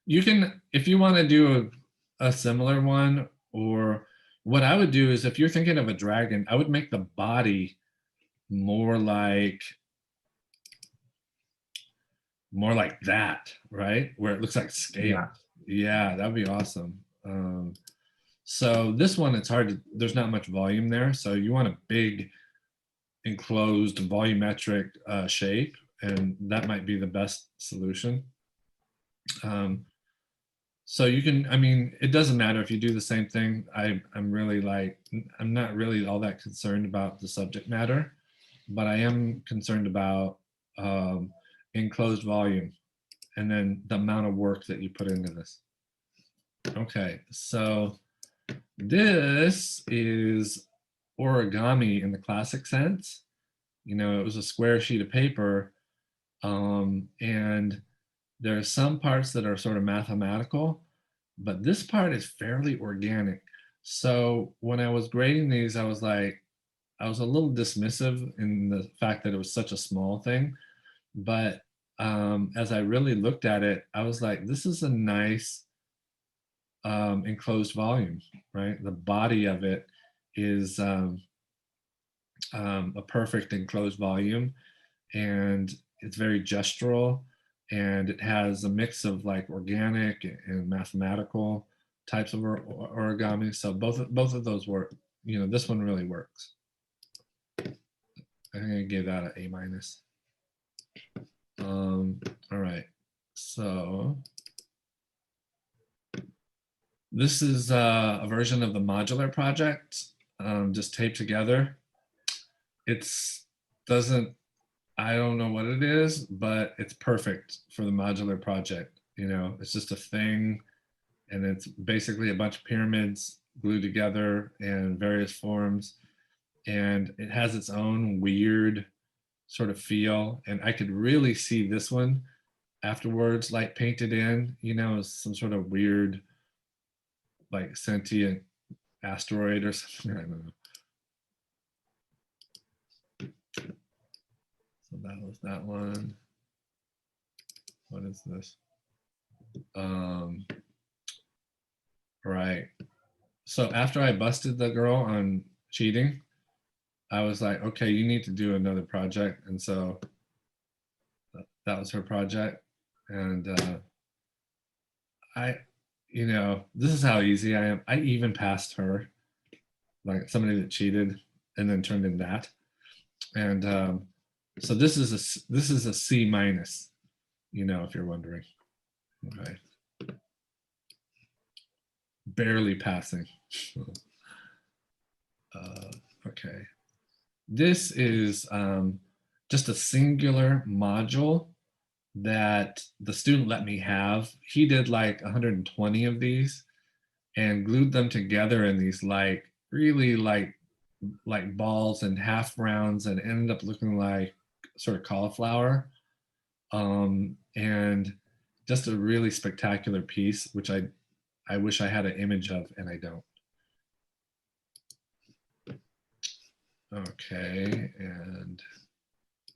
You can, if you want to do a similar one, or what I would do is if you're thinking of a dragon, I would make the body more like that, right? Where it looks like scale. Yeah. Yeah, that'd be awesome. So this one, it's hard to, there's not much volume there. So you want a big enclosed volumetric shape, and that might be the best solution. So you can, I mean, it doesn't matter if you do the same thing. I'm really like, I'm not really all that concerned about the subject matter, but I am concerned about enclosed volume and then the amount of work that you put into this. Okay, so this is origami in the classic sense. You know, it was a square sheet of paper, and there are some parts that are sort of mathematical, but this part is fairly organic. So when I was grading these, I was like, I was a little dismissive in the fact that it was such a small thing. But as I really looked at it, I was like, this is a nice enclosed volume, right? The body of it is a perfect enclosed volume, and it's very gestural, and it has a mix of like organic and mathematical types of origami. So both of those work. You know, this one really works. I'm gonna give that an A minus. All right, so this is a version of the modular project, just taped together. It's doesn't, I don't know what it is, but it's perfect for the modular project. You know, it's just a thing, and it's basically a bunch of pyramids glued together in various forms, and it has its own weird sort of feel. And I could really see this one afterwards, like painted in, you know, as some sort of weird, like sentient asteroid or something. I don't know. So that was that one. What is this? Right. So after I busted the girl on cheating, I was like, okay, you need to do another project. And so that was her project. And you know, this is how easy I am. I even passed her, like somebody that cheated and then turned in that. And so this is a C minus, you know, if you're wondering. Okay. Barely passing. Okay. This is just a singular module that the student let me have. He did like 120 of these and glued them together in these like really like balls and half rounds, and ended up looking like sort of cauliflower. And just a really spectacular piece, which I wish I had an image of, and I don't. Okay, and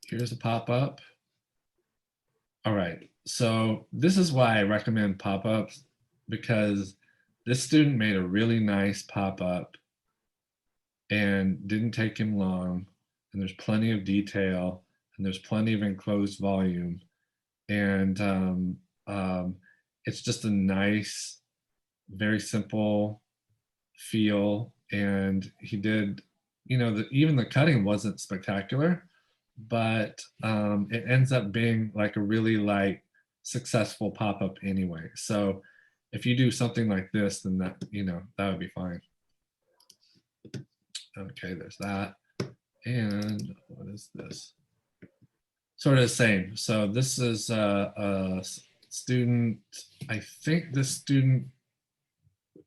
here's a pop-up. All right, so this is why I recommend pop-ups, because this student made a really nice pop-up and didn't take him long, and there's plenty of detail, and there's plenty of enclosed volume, and it's just a nice, very simple feel. And he did, you know, even the cutting wasn't spectacular, but it ends up being like a really like successful pop-up anyway. So if you do something like this, then that, you know, that would be fine. Okay, there's that. And what is this? Sort of the same. So this is a student, I think this student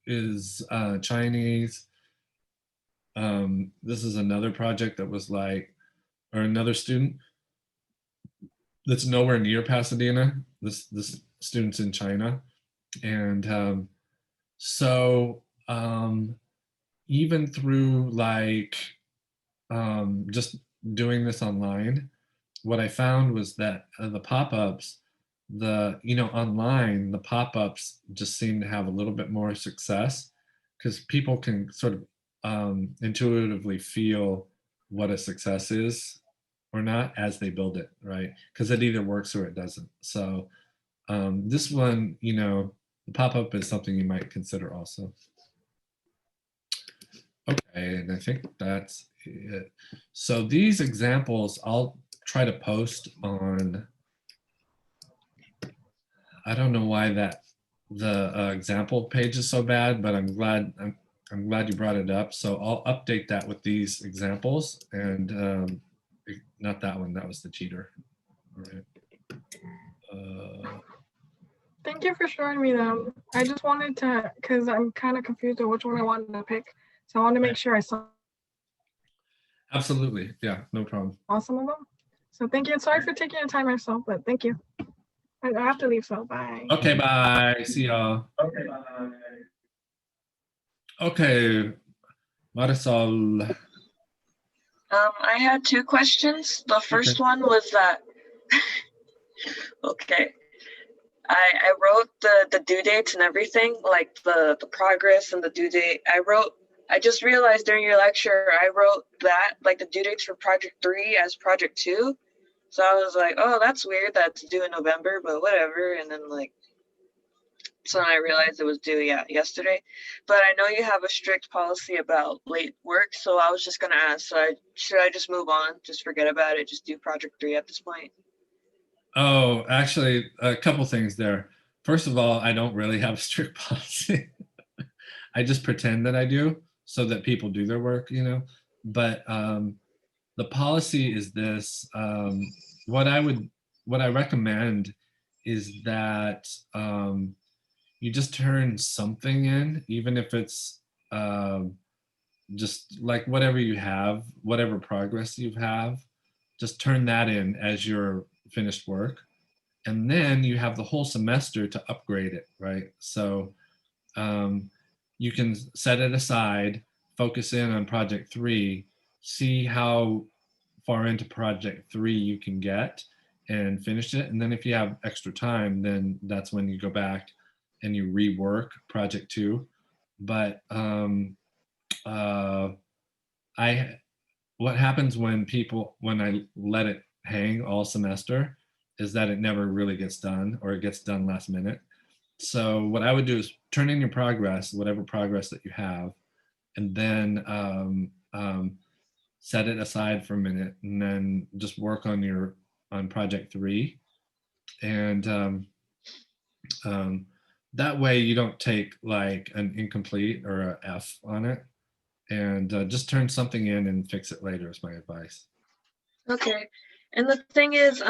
is Chinese. This is another project that was like, or another student that's nowhere near Pasadena. This student's in China. And so even through like just doing this online, what I found was that the pop-ups online, the pop-ups just seem to have a little bit more success because people can sort of intuitively feel what a success is or not as they build it, right? Because it either works or it doesn't. So this one, the pop-up is something you might consider also. Okay, and I think that's it. So these examples, I'll try to post on, I don't know why the example page is so bad, but I'm glad you brought it up. So I'll update that with these examples and not that one, that was the cheater. All right. Thank you for showing me them. I just wanted to, because I'm kind of confused on which one I wanted to pick. So I wanted to make sure I saw Absolutely, yeah, no problem. some of them. So thank you. And sorry for taking the time myself, but thank you. I have to leave, so bye. Okay, bye. See y'all. Okay, Marisol. I had two questions. The first one was that, okay, I wrote the due dates and everything, like the progress and the due date. I just realized during your lecture, I wrote that, like the due dates for project 3 as project 2. So I was like, oh, that's weird that's due in November, but whatever. And then so then I realized it was due, yesterday. But I know you have a strict policy about late work, so I was just gonna ask, should I just move on, just forget about it, just do project 3 at this point? Oh, actually, a couple things there. First of all, I don't really have a strict policy. I just pretend that I do so that people do their work, But the policy is this. What I recommend is that you just turn something in, even if it's just like whatever you have, whatever progress you have, just turn that in as your finished work. And then you have the whole semester to upgrade it, right? So you can set it aside, focus in on project 3, see how far into project 3 you can get and finish it. And then if you have extra time, then that's when you go back and you rework project 2. But what happens when I let it hang all semester is that it never really gets done, or it gets done last minute. So what I would do is turn in your progress, whatever progress that you have, and then set it aside for a minute, and then just work on project 3. And that way you don't take like an incomplete or a F on it, and just turn something in and fix it later is my advice. Okay. And the thing is,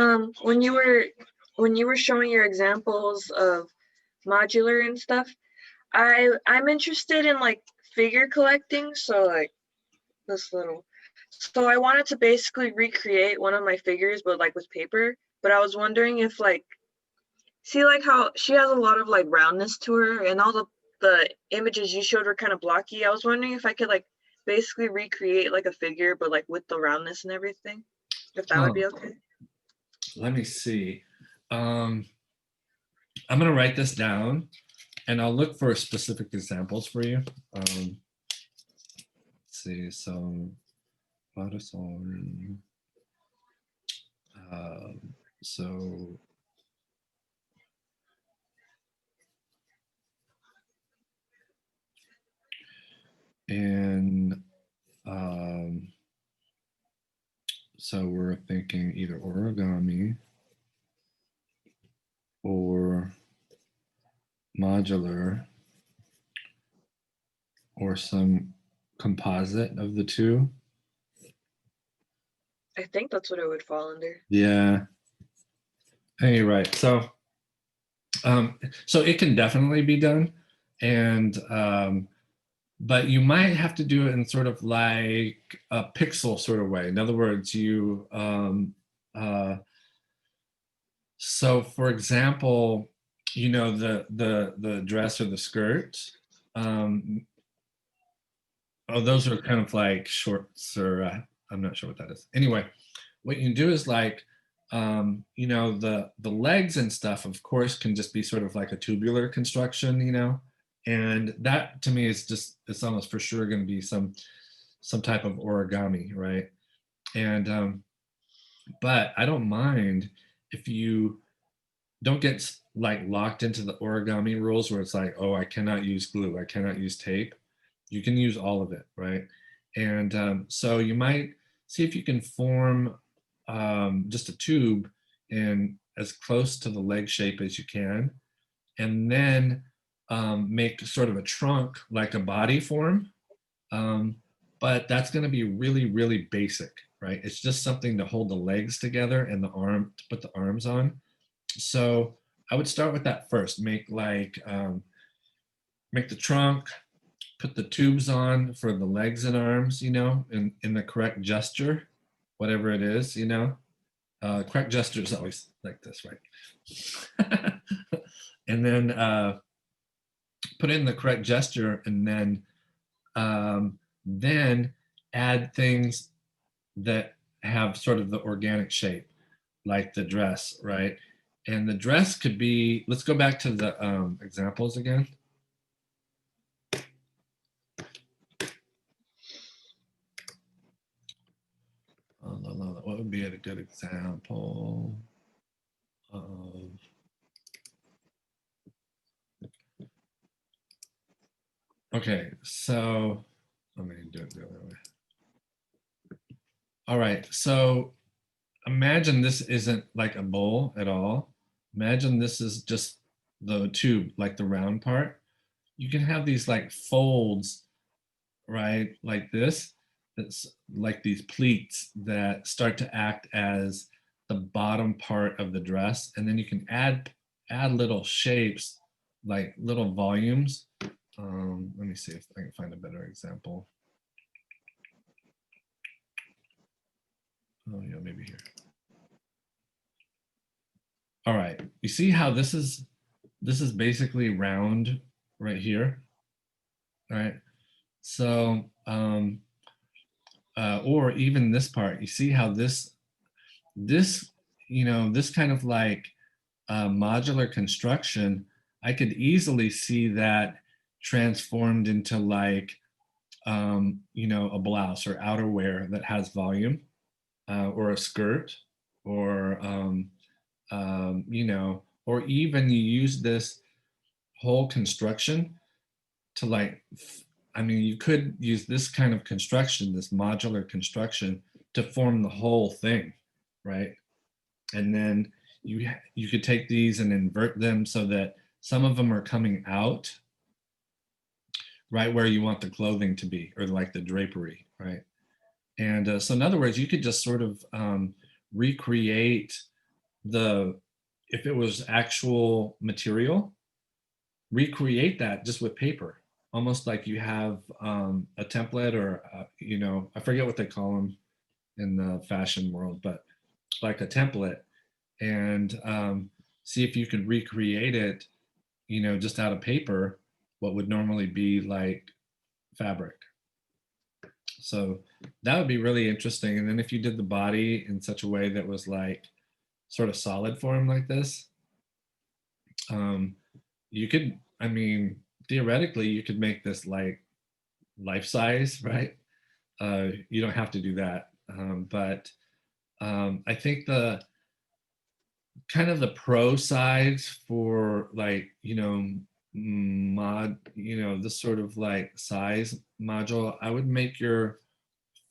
when you were showing your examples of modular and stuff, I'm interested in like figure collecting. So like this little, so I wanted to basically recreate one of my figures, but like with paper. But I was wondering if see like how she has a lot of like roundness to her, and all the images you showed were kind of blocky. I was wondering if I could like basically recreate like a figure, but like with the roundness and everything, if that would be okay. Let me see. I'm gonna write this down, and I'll look for specific examples for you. Let's see. So, so. And so we're thinking either origami or modular or some composite of the two. I think that's what it would fall under. Yeah. Hey, right. So it can definitely be done, and but you might have to do it in sort of like a pixel sort of way. In other words, so for example, the dress or the skirt, those are kind of like shorts, or I'm not sure what that is. Anyway, what you can do is like you know, the legs and stuff, of course, can just be sort of like a tubular construction, you know, and that to me is just, it's almost for sure going to be some type of origami, right? And but I don't mind if you don't get like locked into the origami rules where it's like, oh, I cannot use glue, I cannot use tape. You can use all of it, right? And so you might see if you can form just a tube in as close to the leg shape as you can, and then make sort of a trunk like a body form. But that's going to be really, really basic, right? It's just something to hold the legs together and the arm to put the arms on. So I would start with that first. Make the trunk, put the tubes on for the legs and arms, you know, in the correct gesture, whatever it is, you know. Correct gesture is always like this, right? And then put in the correct gesture, and then add things that have sort of the organic shape, like the dress, right? And the dress could be, let's go back to the examples again. What would be a good example of, okay, so let me do it the other way. All right, so imagine this isn't like a bowl at all. Imagine this is just the tube, like the round part. You can have these like folds, right, like this. It's like these pleats that start to act as the bottom part of the dress, and then you can add little shapes, like little volumes. Let me see if I can find a better example. Oh yeah, maybe here. All right, you see how this is basically round right here, all right? So or even this part, you see how this you know, this kind of like modular construction, I could easily see that transformed into like you know, a blouse or outerwear that has volume, or a skirt, or you know, or even you use this whole construction to like, I mean, you could use this kind of construction, this modular construction, to form the whole thing, right? And then you could take these and invert them so that some of them are coming out right where you want the clothing to be, or like the drapery, right? And so in other words, you could just sort of recreate if it was actual material, recreate that just with paper, almost like you have a template, or you know, I forget what they call them in the fashion world, but like a template, and see if you could recreate it, you know, just out of paper, what would normally be like fabric. So that would be really interesting. And then if you did the body in such a way that was like sort of solid form like this, you could, I mean, theoretically, you could make this like life size, right? You don't have to do that. But I think the kind of the pro side for like, you know, you know, this sort of like size module, I would make your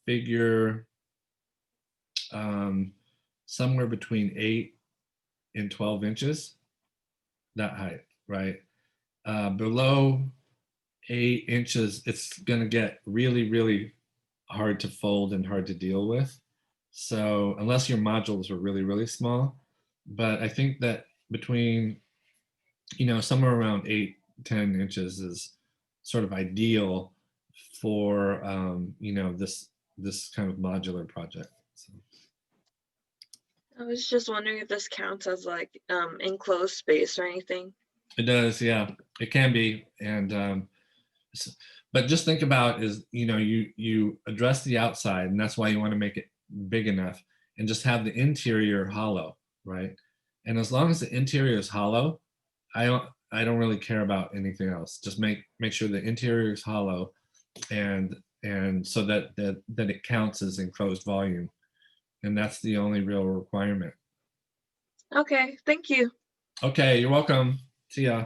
figure somewhere between 8 and 12 inches, that height, right? Below 8 inches, it's gonna get really, really hard to fold and hard to deal with. So unless your modules are really, really small, but I think that between, you know, somewhere around 8-10 inches is sort of ideal for you know, this kind of modular project. So. I was just wondering if this counts as like enclosed space or anything. It does, yeah, it can be. And but just think about is, you know, you address the outside, and that's why you want to make it big enough, and just have the interior hollow. right? And as long as the interior is hollow, I don't really care about anything else. Just make sure the interior is hollow, and so that it counts as enclosed volume, and that's the only real requirement. Okay, thank you. Okay, you're welcome. See ya.